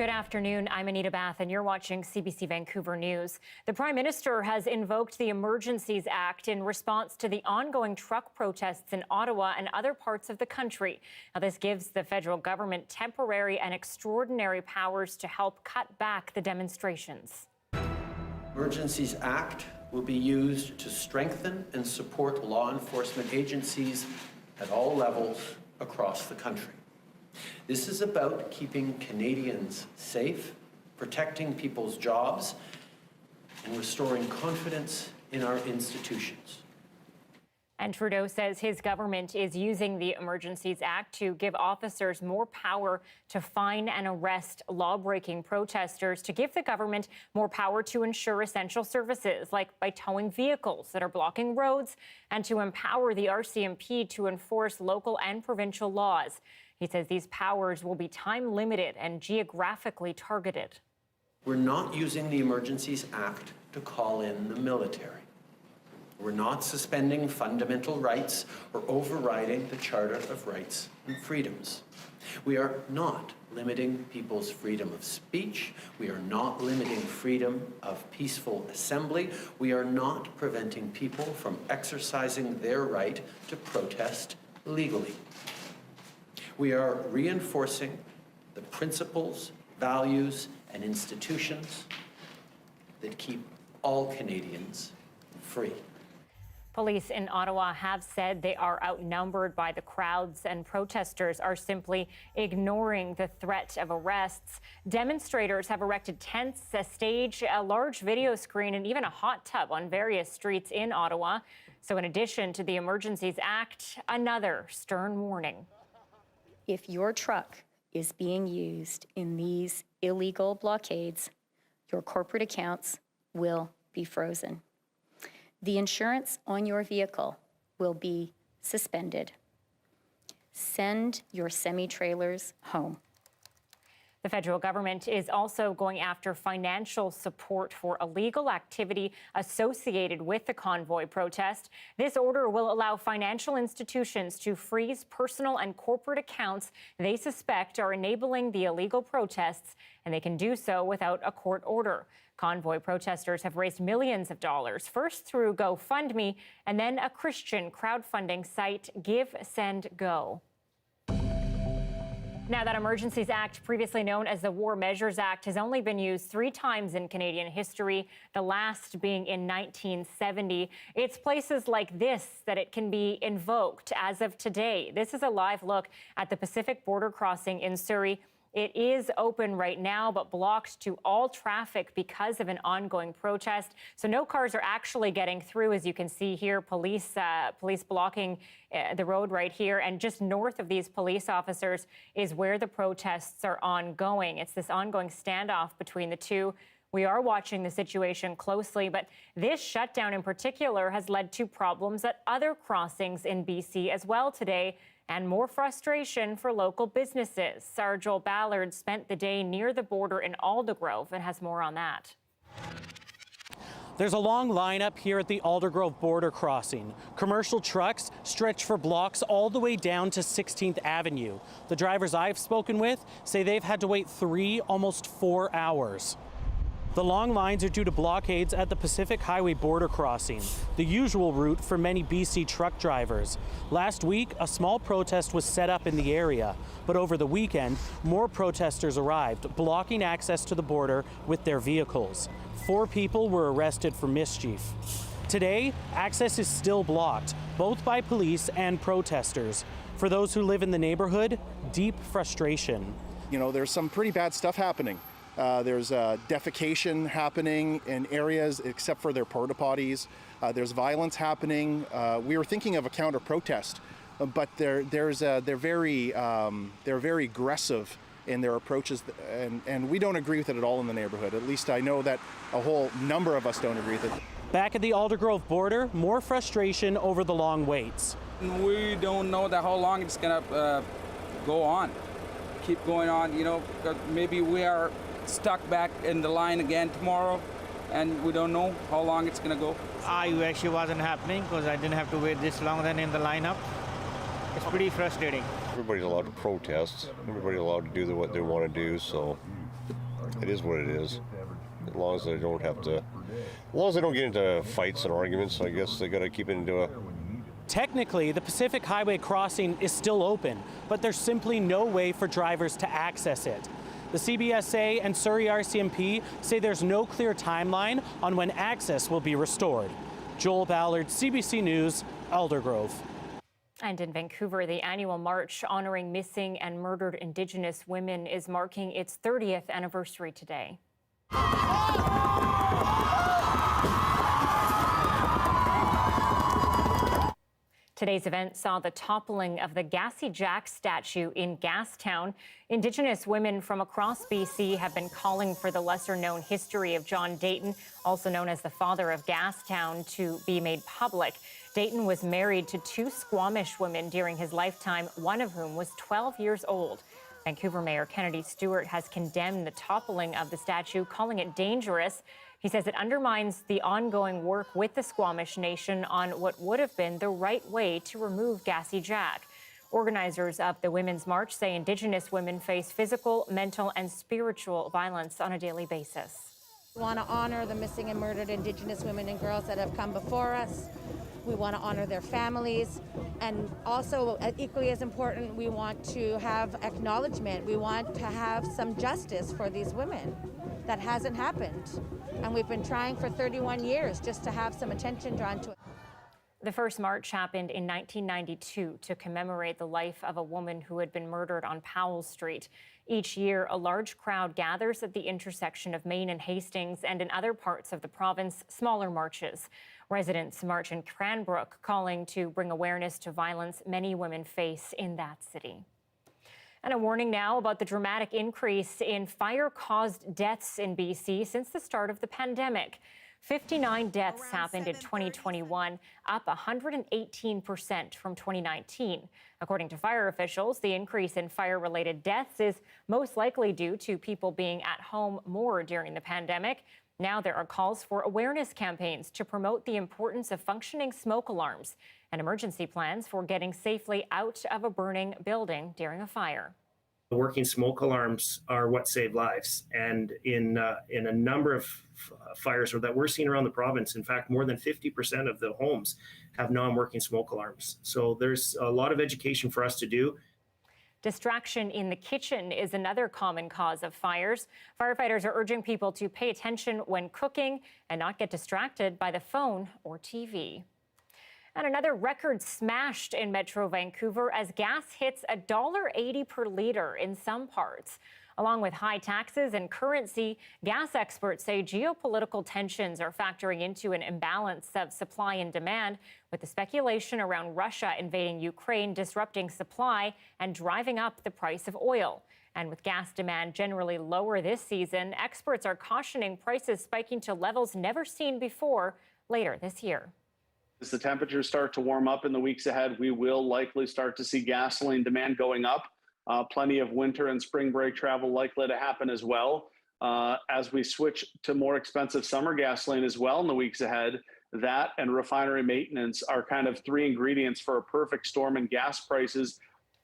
Good afternoon. I'm Anita Bathe, and you're watching CBC Vancouver News. The Prime Minister has invoked the Emergencies Act in response to the ongoing truck protests in Ottawa and other parts of the country. Now, this gives the federal government temporary and extraordinary powers to help cut back the demonstrations. Emergencies Act will be used to strengthen and support law enforcement agencies at all levels across the country. This is about keeping Canadians safe, protecting people's jobs, and restoring confidence in our institutions. And Trudeau says his government is using the Emergencies Act to give officers more power to fine and arrest law-breaking protesters, to give the government more power to ensure essential services, like by towing vehicles that are blocking roads, and to empower the RCMP to enforce local and provincial laws. He says these powers will be time-limited and geographically targeted. We're not using the Emergencies Act to call in the military. We're not suspending fundamental rights or overriding the Charter of Rights and Freedoms. We are not limiting people's freedom of speech. We are not limiting freedom of peaceful assembly. We are not preventing people from exercising their right to protest legally. We are reinforcing the principles, values, and institutions that keep all Canadians free. Police in Ottawa have said they are outnumbered by the crowds, and protesters are simply ignoring the threat of arrests. Demonstrators have erected tents, a stage, a large video screen, and even a hot tub on various streets in Ottawa. So in addition to the Emergencies Act, another stern warning. If your truck is being used in these illegal blockades, your corporate accounts will be frozen. The insurance on your vehicle will be suspended. Send your semi-trailers home. The federal government is also going after financial support for illegal activity associated with the convoy protest. This order will allow financial institutions to freeze personal and corporate accounts they suspect are enabling the illegal protests, and they can do so without a court order. Convoy protesters have raised millions of dollars, first through GoFundMe and then a Christian crowdfunding site, Give, Send, Go. Now, that Emergencies Act, previously known as the War Measures Act, has only been used 3 times in Canadian history, the last being in 1970. It's places like this that it can be invoked as of today. This is a live look at the Pacific border crossing in Surrey. It is open right now, but blocked to all traffic because of an ongoing protest. So no cars are actually getting through, as you can see here. Police blocking the road right here. And just north of these police officers is where the protests are ongoing. It's this ongoing standoff between the two. We are watching the situation closely, but this shutdown in particular has led to problems at other crossings in BC as well today, and more frustration for local businesses. Our Joel Ballard spent the day near the border in Aldergrove and has more on that. There's a long lineup here at the Aldergrove border crossing. Commercial trucks stretch for blocks all the way down to 16th Avenue. The drivers I've spoken with say they've had to wait 3, almost 4 hours. The long lines are due to blockades at the Pacific Highway border crossing, the usual route for many BC truck drivers. Last week, a small protest was set up in the area, but over the weekend, more protesters arrived, blocking access to the border with their vehicles. 4 people were arrested for mischief. Today, access is still blocked, both by police and protesters. For those who live in the neighborhood, deep frustration. You know, there's some pretty bad stuff happening. There's defecation happening in areas except for their porta potties. There's violence happening. We were thinking of a counter protest, but they're very aggressive in their approaches, and we don't agree with it at all in the neighborhood. At least I know that a whole number of us don't agree with it. Back at the Aldergrove border, more frustration over the long waits. We don't know how long it's gonna go on, keep going on. You know, maybe we are stuck back in the line again tomorrow, and we don't know how long it's going to go. I wish it wasn't happening because I didn't have to wait this long then in the lineup. It's pretty frustrating. Everybody's allowed to protest. Everybody's allowed to do what they want to do, so it is what it is. As long as they don't get into fights and arguments, I guess they got to keep it into a. Technically, the Pacific Highway crossing is still open, but there's simply no way for drivers to access it. The CBSA and Surrey RCMP say there's no clear timeline on when access will be restored. Joel Ballard, CBC News, Aldergrove. And in Vancouver, the annual march honoring missing and murdered Indigenous women is marking its 30th anniversary today. Today's event saw the toppling of the Gassy Jack statue in Gastown. Indigenous women from across BC have been calling for the lesser-known history of John Dayton, also known as the father of Gastown, to be made public. Dayton was married to 2 Squamish women during his lifetime, one of whom was 12 years old. Vancouver Mayor Kennedy Stewart has condemned the toppling of the statue, calling it dangerous. He says it undermines the ongoing work with the Squamish Nation on what would have been the right way to remove Gassy Jack. Organizers of the Women's March say Indigenous women face physical, mental, and spiritual violence on a daily basis. We want to honor the missing and murdered Indigenous women and girls that have come before us. We want to honor their families. And also, equally as important, we want to have acknowledgement. We want to have some justice for these women. That hasn't happened. And we've been trying for 31 years just to have some attention drawn to it. The first march happened in 1992 to commemorate the life of a woman who had been murdered on Powell Street. Each year, a large crowd gathers at the intersection of Main and Hastings, and in other parts of the province, smaller marches. Residents march in Cranbrook, calling to bring awareness to violence many women face in that city. And a warning now about the dramatic increase in fire-caused deaths in BC since the start of the pandemic. 59 deaths happened in 2021, up 118% from 2019. According to fire officials, the increase in fire-related deaths is most likely due to people being at home more during the pandemic. Now there are calls for awareness campaigns to promote the importance of functioning smoke alarms and emergency plans for getting safely out of a burning building during a fire. Working smoke alarms are what save lives, and in a number of fires that we're seeing around the province, in fact, more than 50% of the homes have non-working smoke alarms. So there's a lot of education for us to do. Distraction in the kitchen is another common cause of fires. Firefighters are urging people to pay attention when cooking and not get distracted by the phone or TV. And another record smashed in Metro Vancouver as gas hits $1.80 per litre in some parts. Along with high taxes and currency, gas experts say geopolitical tensions are factoring into an imbalance of supply and demand, with the speculation around Russia invading Ukraine disrupting supply and driving up the price of oil. And with gas demand generally lower this season, experts are cautioning prices spiking to levels never seen before later this year. As the temperatures start to warm up in the weeks ahead, we will likely start to see gasoline demand going up. Plenty of winter and spring break travel likely to happen as well. As we switch to more expensive summer gasoline as well in the weeks ahead, that and refinery maintenance are kind of 3 ingredients for a perfect storm in gas prices.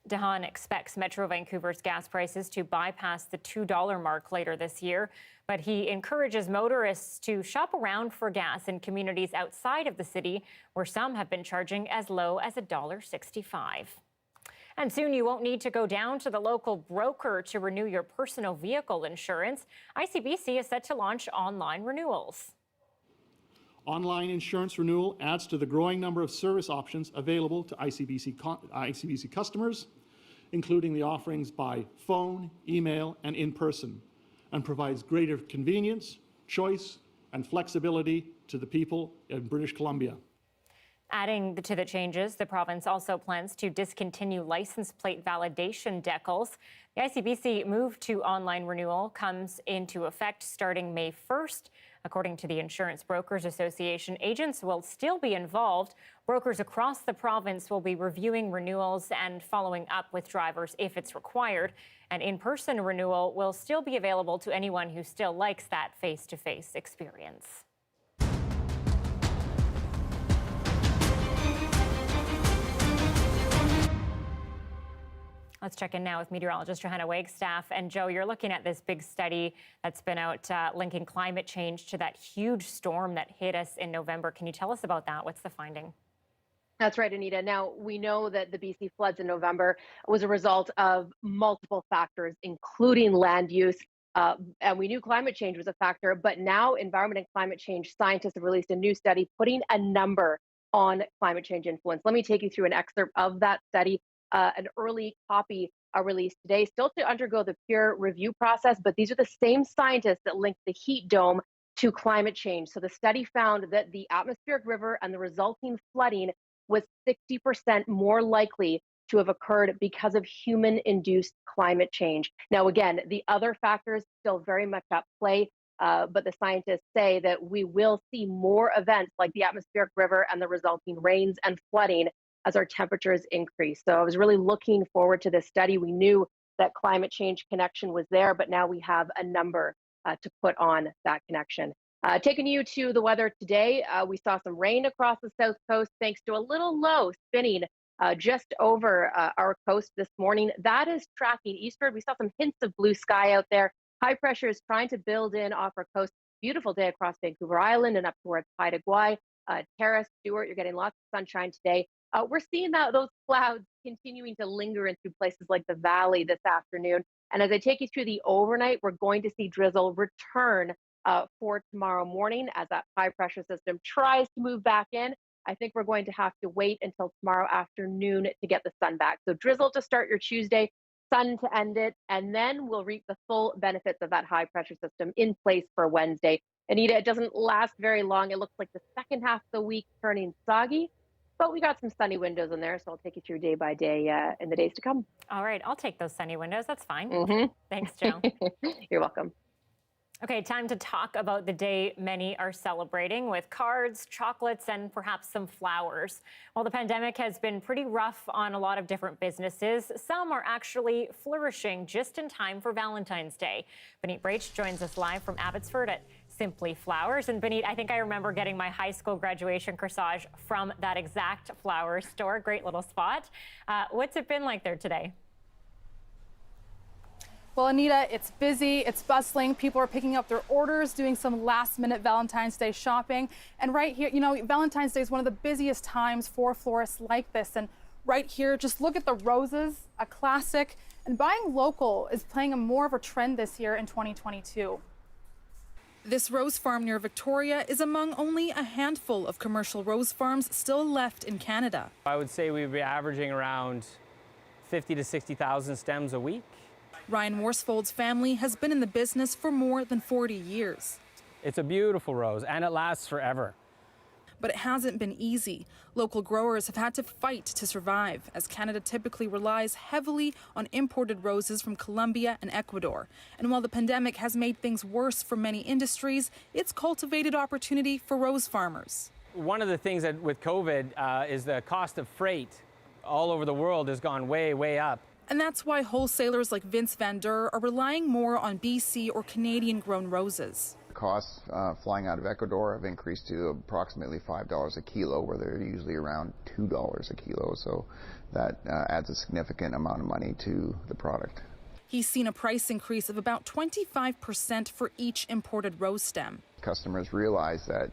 DeHaan expects Metro Vancouver's gas prices to bypass the $2 mark later this year, but he encourages motorists to shop around for gas in communities outside of the city, where some have been charging as low as $1.65. And soon you won't need to go down to the local broker to renew your personal vehicle insurance. ICBC is set to launch online renewals. Online insurance renewal adds to the growing number of service options available to ICBC customers, including the offerings by phone, email, and in person, and provides greater convenience, choice, and flexibility to the people in British Columbia. Adding to the changes, the province also plans to discontinue license plate validation decals. The ICBC move to online renewal comes into effect starting May 1st. According to the Insurance Brokers Association, agents will still be involved. Brokers across the province will be reviewing renewals and following up with drivers if it's required. An in-person renewal will still be available to anyone who still likes that face-to-face experience. Let's check in now with meteorologist Johanna Wagstaffe. And Joe, you're looking at this big study that's been out linking climate change to that huge storm that hit us in November. Can you tell us about that? What's the finding? That's right, Anita. Now, we know that the BC floods in November was a result of multiple factors, including land use. And we knew climate change was a factor, but now environment and climate change scientists have released a new study putting a number on climate change influence. Let me take you through an excerpt of that study, an early copy released today, still to undergo the peer review process, but these are the same scientists that linked the heat dome to climate change. So the study found that the atmospheric river and the resulting flooding was 60% more likely to have occurred because of human-induced climate change. Now, again, the other factors still very much at play, but the scientists say that we will see more events like the atmospheric river and the resulting rains and flooding as our temperatures increase. So I was really looking forward to this study. We knew that climate change connection was there, but now we have a number to put on that connection. Taking you to the weather today, we saw some rain across the south coast thanks to a little low spinning just over our coast this morning. That is tracking eastward. We saw some hints of blue sky out there. High pressure is trying to build in off our coast. Beautiful day across Vancouver Island and up towards Haida Gwaii. Terrace, Stewart, you're getting lots of sunshine today. We're seeing those clouds continuing to linger into places like the valley this afternoon. And as I take you through the overnight, we're going to see drizzle return for tomorrow morning as that high pressure system tries to move back in. I think we're going to have to wait until tomorrow afternoon to get the sun back. So drizzle to start your Tuesday, sun to end it, and then we'll reap the full benefits of that high pressure system in place for Wednesday. Anita, it doesn't last very long. It looks like the second half of the week turning soggy, but we got some sunny windows in there, so I'll take you through day by day in the days to come. All right, I'll take those sunny windows. That's fine. Thanks, Joe. You're welcome. Okay, time to talk about the day many are celebrating with cards, chocolates, and perhaps some flowers. While the pandemic has been pretty rough on a lot of different businesses, some are actually flourishing just in time for Valentine's Day. Benit Brach joins us live from Abbotsford at Simply Flowers. And Benit, I think I remember getting my high school graduation corsage from that exact flower store. Great little spot. What's it been like there today? Well, Anita, it's busy, it's bustling. People are picking up their orders, doing some last-minute Valentine's Day shopping. And right here, you know, Valentine's Day is one of the busiest times for florists like this. And right here, just look at the roses, a classic. And buying local is playing more of a trend this year in 2022. This rose farm near Victoria is among only a handful of commercial rose farms still left in Canada. I would say we'd be averaging around 50 to 60,000 stems a week. Ryan Worsfold's family has been in the business for more than 40 years. It's a beautiful rose and it lasts forever. But it hasn't been easy. Local growers have had to fight to survive, as Canada typically relies heavily on imported roses from Colombia and Ecuador. And while the pandemic has made things worse for many industries, it's cultivated opportunity for rose farmers. One of the things that with COVID is the cost of freight all over the world has gone way, way up. And that's why wholesalers like Vince Van Der are relying more on BC or Canadian-grown roses. Costs flying out of Ecuador have increased to approximately $5 a kilo, where they're usually around $2 a kilo. So that adds a significant amount of money to the product. He's seen a price increase of about 25% for each imported rose stem. Customers realize that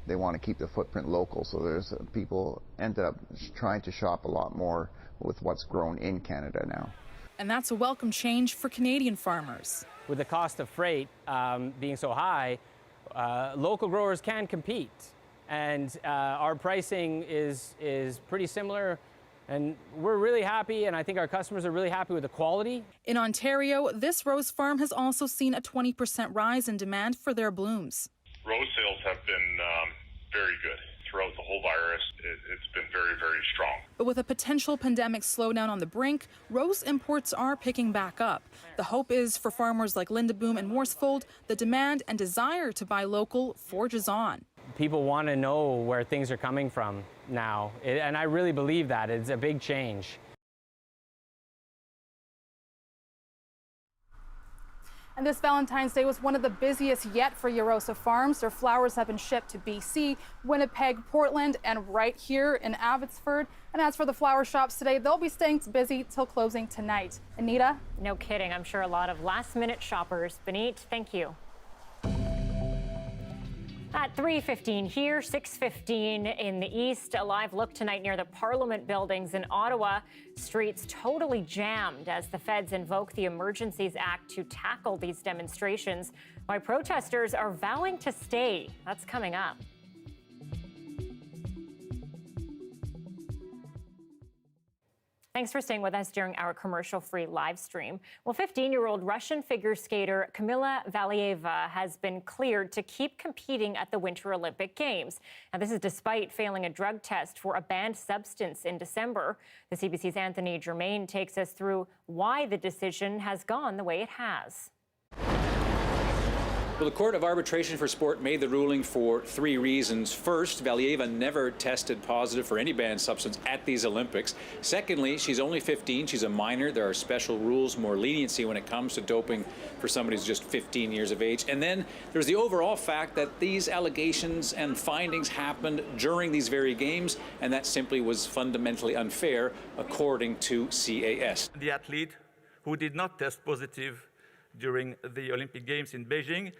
they want to keep the footprint local, so there's people end up trying to shop a lot more with what's grown in Canada now. And that's a welcome change for Canadian farmers. With the cost of freight being so high, local growers can compete. And our pricing is pretty similar. And we're really happy, and I think our customers are really happy with the quality. In Ontario, this rose farm has also seen a 20% rise in demand for their blooms. Rose sales have been very good. Throughout the whole virus, it's been very, very strong. But with a potential pandemic slowdown on the brink, rose imports are picking back up. The hope is for farmers like Linda Boom and Worsfold, the demand and desire to buy local forges on. People want to know where things are coming from now, and I really believe that. It's a big change. And this Valentine's Day was one of the busiest yet for Eurosa Farms. Their flowers have been shipped to BC, Winnipeg, Portland, and right here in Abbotsford. And as for the flower shops today, they'll be staying busy till closing tonight. Anita? No kidding. I'm sure a lot of last-minute shoppers. Benit, thank you. At 3:15 here, 6:15 in the east. A live look tonight near the Parliament buildings in Ottawa. Streets totally jammed as the feds invoke the Emergencies Act to tackle these demonstrations. Why protesters are vowing to stay. That's coming up. Thanks for staying with us during our commercial-free live stream. Well, 15-year-old Russian figure skater Kamila Valieva has been cleared to keep competing at the Winter Olympic Games. Now, this is despite failing a drug test for a banned substance in December. The CBC's Anthony Germain takes us through why the decision has gone the way it has. Well, the Court of Arbitration for Sport made the ruling for 3 reasons. First, Valieva never tested positive for any banned substance at these Olympics. Secondly, she's only 15. She's a minor. There are special rules, more leniency when it comes to doping for somebody who's just 15 years of age. And then there's the overall fact that these allegations and findings happened during these very games, and that simply was fundamentally unfair, according to CAS. The athlete who did not test positive during the Olympic Games in Beijing,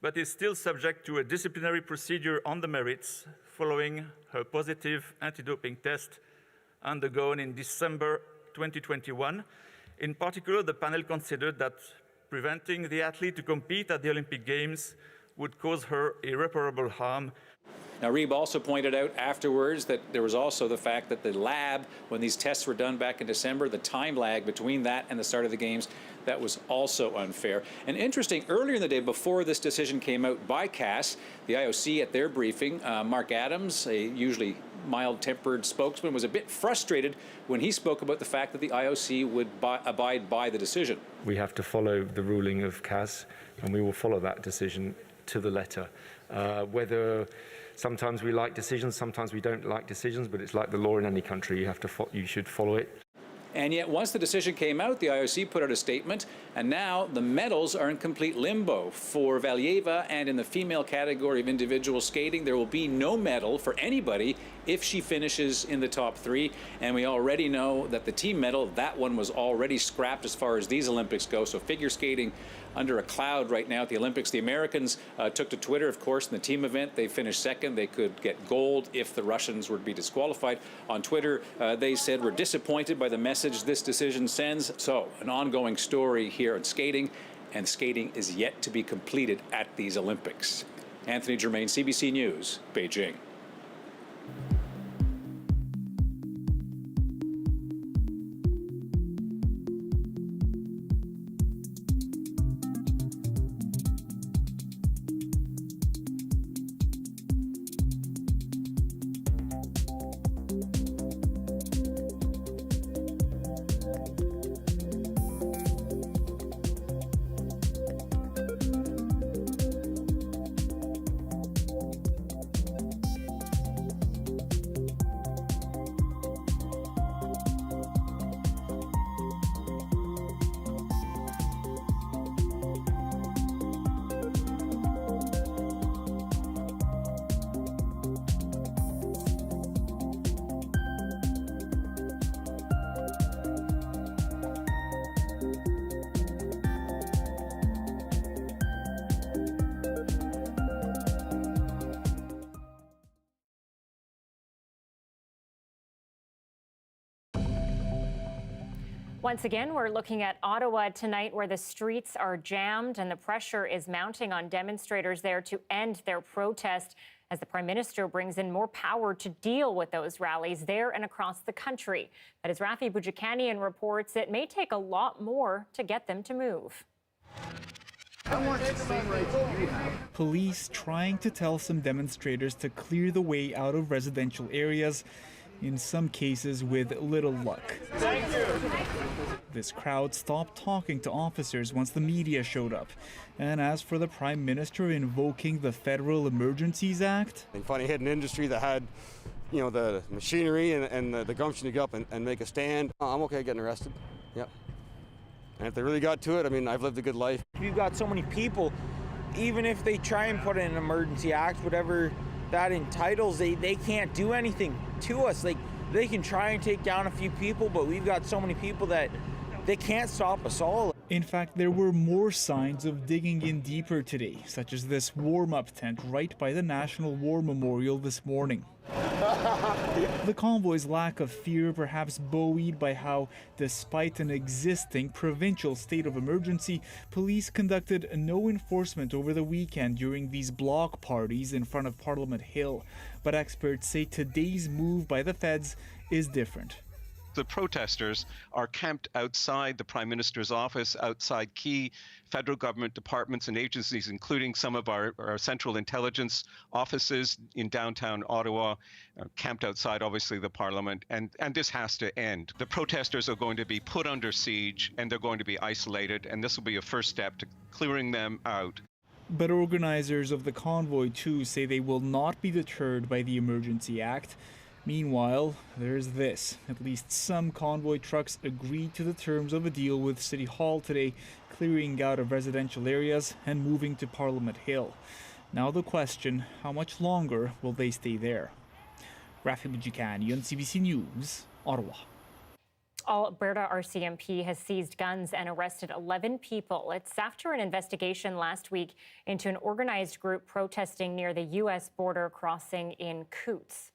but is still subject to a disciplinary procedure on the merits following her positive anti-doping test undergone in December 2021. In particular, the panel considered that preventing the athlete to compete at the Olympic Games would cause her irreparable harm. Now, Reeb also pointed out afterwards that there was also the fact that the lab, when these tests were done back in December, the time lag between that and the start of the games, that was also unfair. And interesting, earlier in the day, before this decision came out by CAS, the IOC at their briefing, Mark Adams, a usually mild-tempered spokesman, was a bit frustrated when he spoke about the fact that the IOC would abide by the decision. We have to follow the ruling of CAS, and we will follow that decision to the letter. Whether sometimes we like decisions, sometimes we don't like decisions, but it's like the law in any country. You should follow it. And yet, once the decision came out, the IOC put out a statement, and now the medals are in complete limbo. For Valieva and in the female category of individual skating, there will be no medal for anybody if she finishes in the top 3. And we already know that the team medal, that one was already scrapped as far as these Olympics go. So figure skating under a cloud right now at the Olympics. The Americans took to Twitter, of course, in the team event. They finished second. They could get gold if the Russians were to be disqualified. On Twitter, they said, "We're disappointed by the message this decision sends." So an ongoing story here in skating, and skating is yet to be completed at these Olympics. Anthony Germain, CBC News, Beijing. Once again, we're looking at Ottawa tonight, where the streets are jammed and the pressure is mounting on demonstrators there to end their protest as the Prime Minister brings in more power to deal with those rallies there and across the country. But as Rafi Boudjikanian reports, it may take a lot more to get them to move. Police trying to tell some demonstrators to clear the way out of residential areas, in some cases with little luck. This crowd stopped talking to officers once the media showed up. And as for the Prime Minister invoking the Federal Emergencies Act, they finally hit an industry that had, the machinery and the gumption to go up and make a stand. I'm okay getting arrested. Yep. And if they really got to it, I mean, I've lived a good life. We've got so many people, even if they try and put in an emergency act, whatever that entitles, they can't do anything to us. Like, they can try and take down a few people, but we've got so many people that they can't stop us all. In fact, there were more signs of digging in deeper today, such as this warm-up tent right by the National War Memorial this morning. The convoy's lack of fear perhaps buoyed by how, despite an existing provincial state of emergency, police conducted no enforcement over the weekend during these block parties in front of Parliament Hill. But experts say today's move by the feds is different. The protesters are camped outside the Prime Minister's office, outside key federal government departments and agencies, including some of our central intelligence offices in downtown Ottawa, camped outside, obviously, the Parliament. And this has to end. The protesters are going to be put under siege and they're going to be isolated. And this will be a first step to clearing them out. But organizers of the convoy, too, say they will not be deterred by the Emergency Act. Meanwhile, there's this. At least some convoy trucks agreed to the terms of a deal with City Hall today, clearing out of residential areas and moving to Parliament Hill. Now the question, how much longer will they stay there? Rafi Bujikani on CBC News, Ottawa. Alberta RCMP has seized guns and arrested 11 people. It's after an investigation last week into an organized group protesting near the U.S. border crossing in Coutts.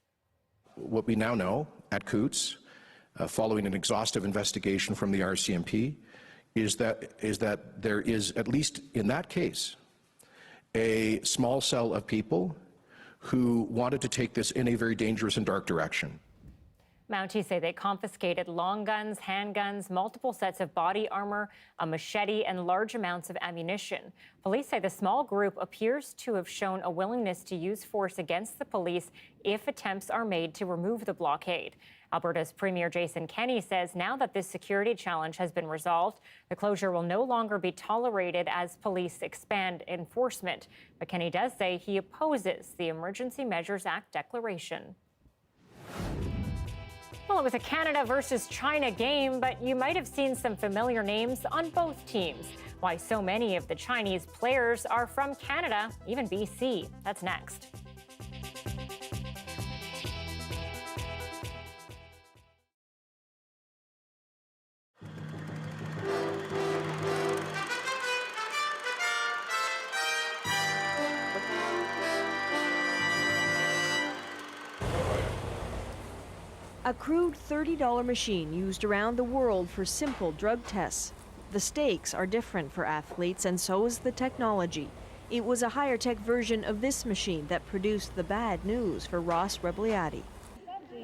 What we now know at Coutts, following an exhaustive investigation from the RCMP, is that there is, at least in that case, a small cell of people who wanted to take this in a very dangerous and dark direction. Mounties say they confiscated long guns, handguns, multiple sets of body armor, a machete, and large amounts of ammunition. Police say the small group appears to have shown a willingness to use force against the police if attempts are made to remove the blockade. Alberta's Premier Jason Kenney says now that this security challenge has been resolved, the closure will no longer be tolerated as police expand enforcement. But Kenney does say he opposes the Emergency Measures Act declaration. Well, it was a Canada versus China game, but you might have seen some familiar names on both teams. Why so many of the Chinese players are from Canada, even BC. That's next. A crude $30 machine used around the world for simple drug tests. The stakes are different for athletes, and so is the technology. It was a higher-tech version of this machine that produced the bad news for Ross Rebliati.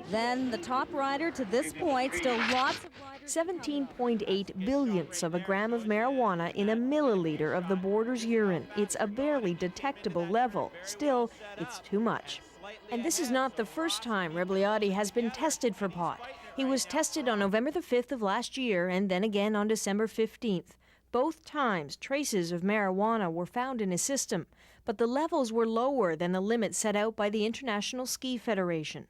Then the top rider to this point, still lots of riders. 17.8 billionths of a gram of marijuana in a milliliter of the border's urine. It's a barely detectable level. Still, it's too much. And this is not the first time Rebliati has been tested for pot. He was tested on November the 5th of last year and then again on December 15th. Both times, traces of marijuana were found in his system, but the levels were lower than the limit set out by the International Ski Federation.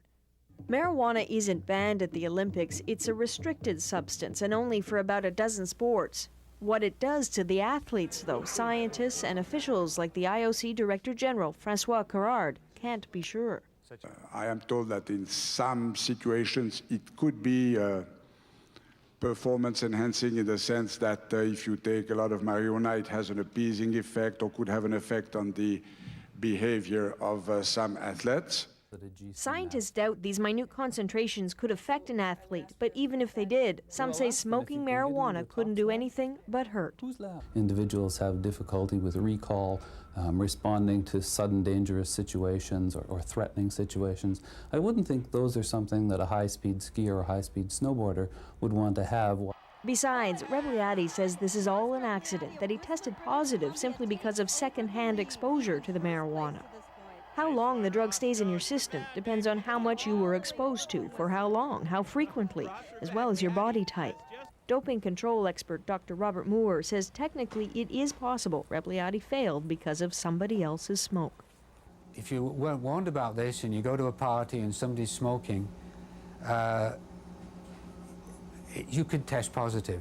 Marijuana isn't banned at the Olympics. It's a restricted substance and only for about a dozen sports. What it does to the athletes, though, scientists and officials like the IOC Director General, Francois Carrard, can't be sure. I am told that in some situations it could be performance enhancing in the sense that if you take a lot of marijuana, it has an appeasing effect or could have an effect on the behavior of some athletes. Scientists doubt these minute concentrations could affect an athlete, but even if they did, some say smoking marijuana couldn't do anything but hurt. Individuals have difficulty with recall, responding to sudden dangerous situations or threatening situations. I wouldn't think those are something that a high-speed skier or a high-speed snowboarder would want to have. Besides, Rebliati says this is all an accident, that he tested positive simply because of second-hand exposure to the marijuana. How long the drug stays in your system depends on how much you were exposed to, for how long, how frequently, as well as your body type. Doping control expert Dr. Robert Moore says technically it is possible Rebliati failed because of somebody else's smoke. If you weren't warned about this and you go to a party and somebody's smoking, you could test positive.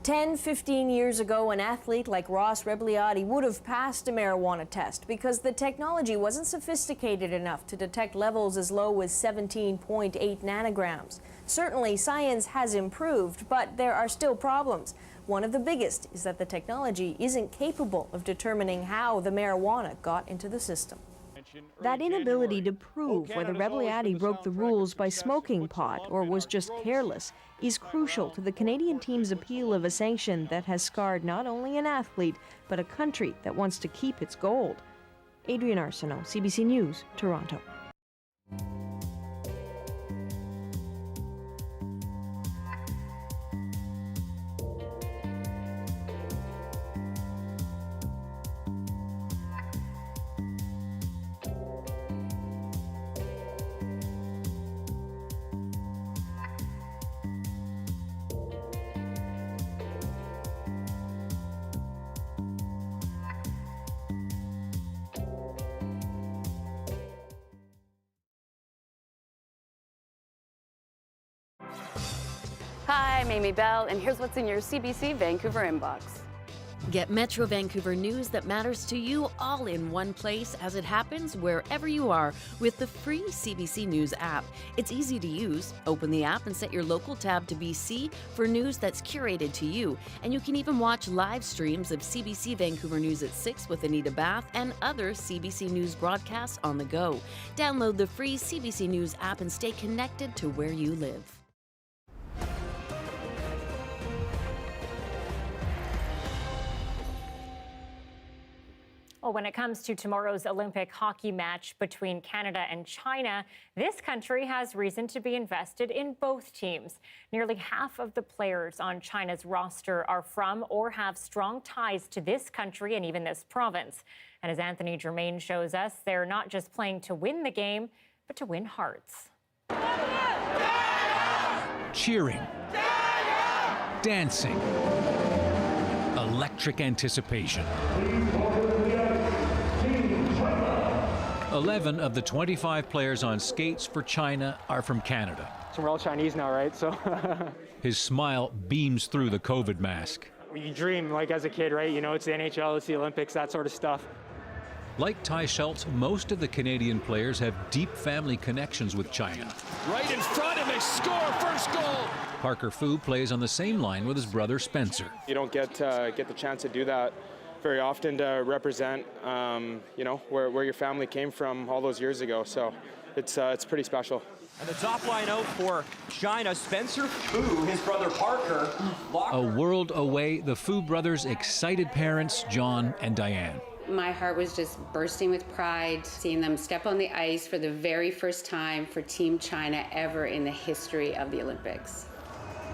10, 15 years ago, an athlete like Ross Rebliati would have passed a marijuana test because the technology wasn't sophisticated enough to detect levels as low as 17.8 nanograms. Certainly, science has improved, but there are still problems. One of the biggest is that the technology isn't capable of determining how the marijuana got into the system. That inability to prove whether Rebliati broke the rules by smoking pot or was just careless is crucial to the Canadian team's appeal of a sanction that has scarred not only an athlete, but a country that wants to keep its gold. Adrienne Arsenault, CBC News, Toronto. Hi, I'm Amy Bell, and here's what's in your CBC Vancouver inbox. Get Metro Vancouver news that matters to you all in one place as it happens wherever you are with the free CBC News app. It's easy to use. Open the app and set your local tab to BC for news that's curated to you. And you can even watch live streams of CBC Vancouver News at 6 with Anita Bathe and other CBC News broadcasts on the go. Download the free CBC News app and stay connected to where you live. Well, when it comes to tomorrow's Olympic hockey match between Canada and China, this country has reason to be invested in both teams. Nearly half of the players on China's roster are from or have strong ties to this country and even this province. And as Anthony Germain shows us, they're not just playing to win the game, but to win hearts. Cheering, dancing, electric anticipation. 11 of the 25 players on skates for China are from Canada. So we're all Chinese now, right? So His smile beams through the COVID mask. you dream, like as a kid, right? You know, it's the NHL, it's the Olympics, that sort of stuff. Like Ty Schultz, most of the Canadian players have deep family connections with China. Right in front, and they score first goal. Parker Fu plays on the same line with his brother Spencer. You don't get the chance to do that very often, to represent, you know, where your family came from all those years ago. So it's pretty special. And the top line out for China, Spencer Fu, his brother Parker. A world away, the Fu brothers' excited parents, John and Diane. My heart was just bursting with pride, seeing them step on the ice for the very first time for Team China ever in the history of the Olympics.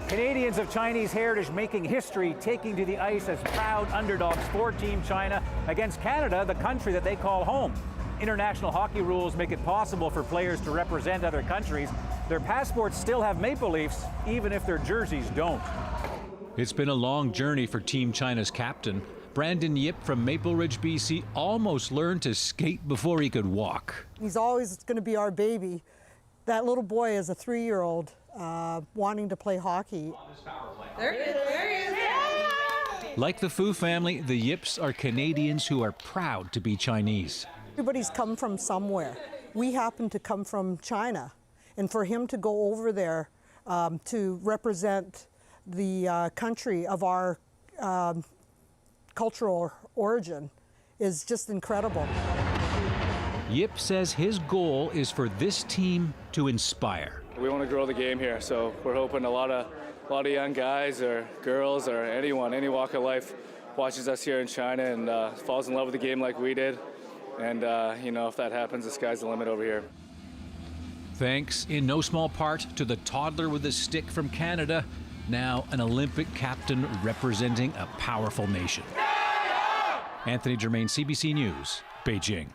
Canadians of Chinese heritage making history, taking to the ice as proud underdogs for Team China against Canada, the country that they call home. International hockey rules make it possible for players to represent other countries. Their passports still have maple leafs, even if their jerseys don't. It's been a long journey for Team China's captain. Brandon Yip from Maple Ridge, BC, almost learned to skate before he could walk. He's always going to be our baby. That little boy is a 3-year-old wanting to play hockey. There he is. Like the Fu family, the Yips are Canadians who are proud to be Chinese. Everybody's come from somewhere. We happen to come from China. And for him to go over there to represent the country of our cultural origin is just incredible. Yip says his goal is for this team to inspire. We want to grow the game here, so we're hoping a lot of young guys or girls or anyone, any walk of life, watches us here in China and falls in love with the game like we did. And you know, if that happens, the sky's the limit over here. Thanks in no small part to the toddler with a stick from Canada, now an Olympic captain representing a powerful nation. Anthony Germain, CBC News, Beijing.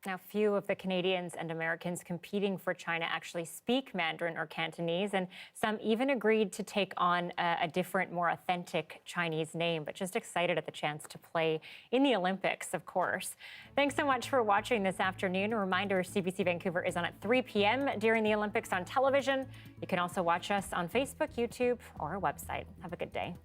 Now, few of the Canadians and Americans competing for China actually speak Mandarin or Cantonese, and some even agreed to take on a different, more authentic Chinese name, but just excited at the chance to play in the Olympics, of course. Thanks so much for watching this afternoon. A reminder, CBC Vancouver is on at 3 p.m. during the Olympics on television. You can also watch us on Facebook, YouTube, or our website. Have a good day.